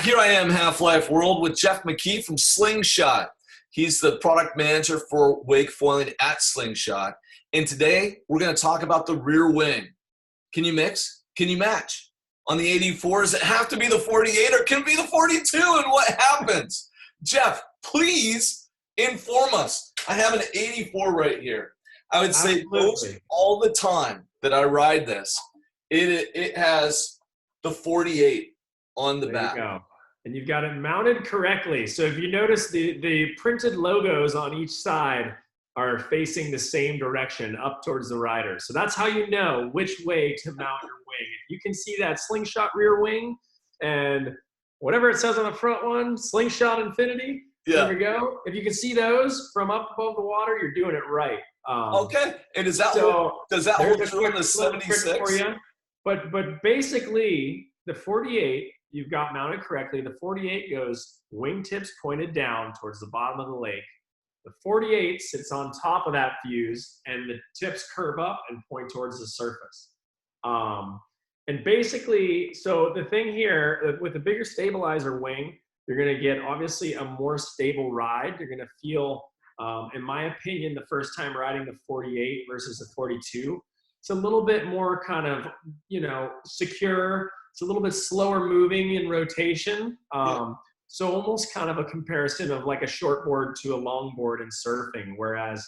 Here I am, Half-Life World, with Jeff McKee from Slingshot. He's the product manager for wakefoiling at Slingshot. And today, we're going to talk about the rear wing. Can you mix? Can you match? On the 84, does it have to be the 48 or can it be the 42? And what happens? Jeff, please inform us. I have an 84 right here. I would say most all the time that I ride this, it has the 48 on the back. There you go. And you've got it mounted correctly. So if you notice, the printed logos on each side are facing the same direction up towards the rider. So that's how you know which way to mount your wing. If you can see that Slingshot rear wing and whatever it says on the front one, Slingshot Infinity, there we go. If you can see those from up above the water, you're doing it right. Okay. And does that hold true in the 76? For you. But basically, the 48, you've got mounted correctly. The 48 goes wingtips pointed down towards the bottom of the lake. The 48 sits on top of that fuse, and the tips curve up and point towards the surface. And basically, so the thing here, with the bigger stabilizer wing, you're going to get, obviously, a more stable ride. You're going to feel, in my opinion, the first time riding the 48 versus the 42, it's a little bit more kind of, secure. It's a little bit slower moving in rotation. So almost kind of a comparison of like a shortboard to a longboard in surfing, whereas,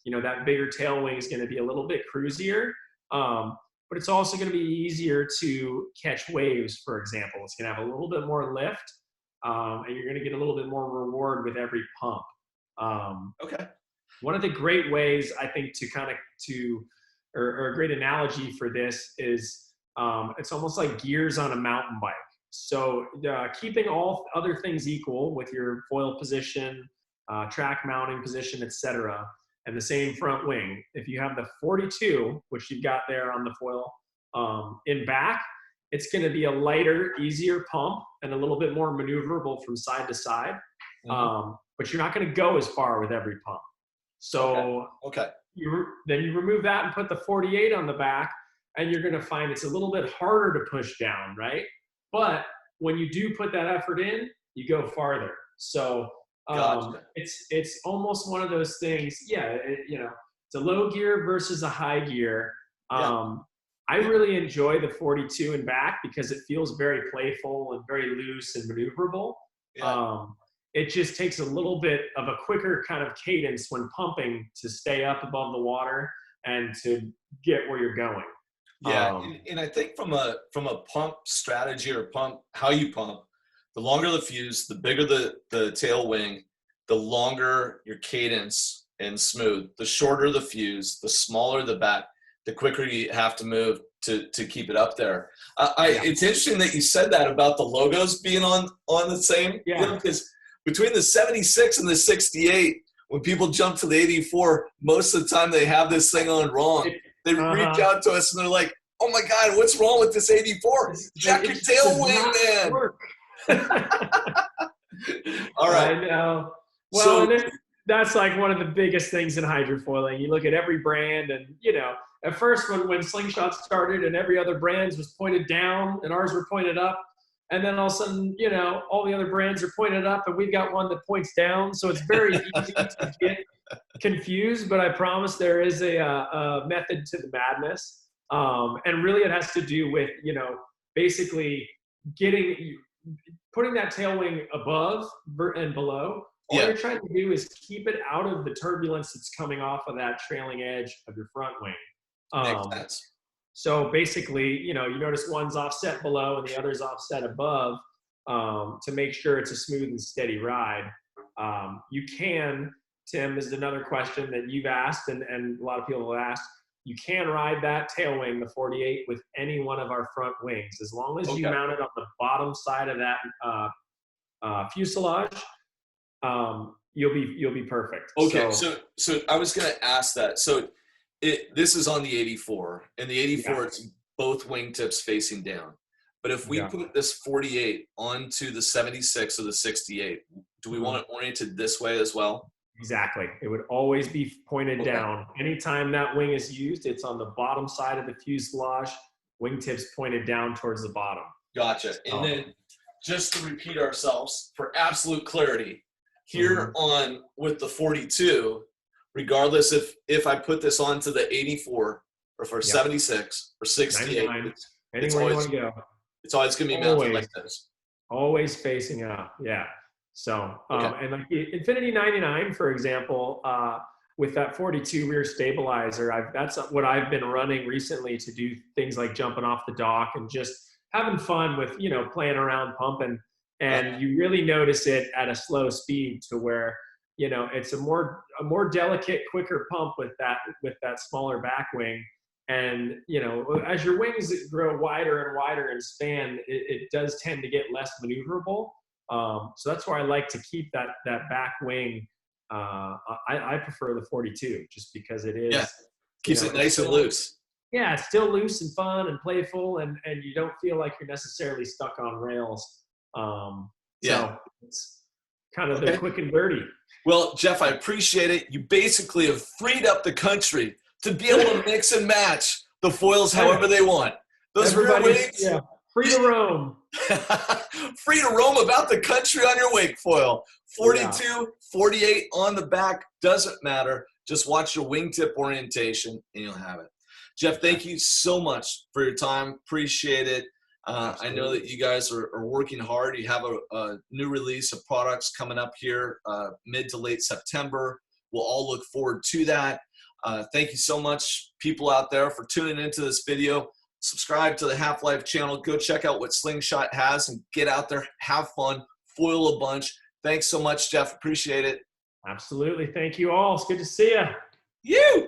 that bigger tail wing is going to be a little bit cruisier, but it's also going to be easier to catch waves, for example. It's going to have a little bit more lift, and you're going to get a little bit more reward with every pump. Okay. One of the great ways, I think, or a great analogy for this is, it's almost like gears on a mountain bike. So keeping all other things equal with your foil position, track mounting position, etc., and the same front wing. If you have the 42, which you've got there on the foil, in back, it's going to be a lighter, easier pump and a little bit more maneuverable from side to side. But you're not going to go as far with every pump. So then you remove that and put the 48 on the back, and you're going to find it's a little bit harder to push down, right? But when you do put that effort in, you go farther. So it's almost one of those things. Yeah, it's a low gear versus a high gear. I really enjoy the 42 in back because it feels very playful and very loose and maneuverable. It just takes a little bit of a quicker kind of cadence when pumping to stay up above the water and to get where you're going. Yeah, and I think from a pump strategy or how you pump, the longer the fuse, the bigger the tail wing, the longer your cadence and smooth. The shorter the fuse, the smaller the back, the quicker you have to move to keep it up there. It's interesting that you said that about the logos being on the same. Because between the 76 and the 68, when people jump to the 84, most of the time they have this thing on wrong. They reach out to us and they're like, "Oh my God, what's wrong with this 84? Jack your tail wing, man." All right. I know. Well, that's like one of the biggest things in hydrofoiling. You look at every brand and, at first when Slingshot started and every other brand was pointed down and ours were pointed up, and then all of a sudden, all the other brands are pointed up and we've got one that points down. So it's very easy to get confused, but I promise there is a method to the madness. And really it has to do with, basically putting that tail wing above and below. All you're trying to do is keep it out of the turbulence that's coming off of that trailing edge of your front wing. Makes sense. So basically, you notice one's offset below and the other's offset above, to make sure it's a smooth and steady ride. You can, Tim, this is another question that you've asked and a lot of people have asked, you can ride that tail wing, the 48, with any one of our front wings. As long as you mount it on the bottom side of that fuselage, you'll be perfect. Okay, so I was going to ask that. So this is on the 84, and the 84 it's both wingtips facing down. But if we put this 48 onto the 76 or the 68, do we want it oriented this way as well? Exactly. It would always be pointed down. Anytime that wing is used, it's on the bottom side of the fuselage, wingtips pointed down towards the bottom. Gotcha. And then just to repeat ourselves for absolute clarity, here on with the 42, regardless if I put this onto the 84 or for 76 or 68, 99, it's anywhere you always, want to go. it's always going to be mounted like this. Always facing up. Yeah. So, Okay. and like Infinity 99, for example, with that 42 rear stabilizer, that's what I've been running recently to do things like jumping off the dock and just having fun with, playing around pumping. And you really notice it at a slow speed to where, it's a more delicate, quicker pump with that smaller back wing. And, as your wings grow wider and wider in span, it does tend to get less maneuverable. So that's why I like to keep that back wing. I prefer the 42 just because it is. Yeah, keeps it nice and loose. Yeah, it's still loose and fun and playful, and you don't feel like you're necessarily stuck on rails. So it's kind of the quick and dirty. Well, Jeff, I appreciate it. You basically have freed up the country to be able to mix and match the foils however they want. Those rear wings. Yeah, free to roam. Free to roam about the country on your wake foil. 42, 48 on the back, doesn't matter. Just watch your wingtip orientation and you'll have it. Jeff, thank you so much for your time. Appreciate it. I know that you guys are working hard. You have a new release of products coming up here mid to late September. We'll all look forward to that. Thank you so much, people out there, for tuning into this video. Subscribe to the Half-Life channel. Go check out what Slingshot has and get out there, have fun, foil a bunch. Thanks so much, Jeff. Appreciate it. Absolutely. Thank you all. It's good to see you. You.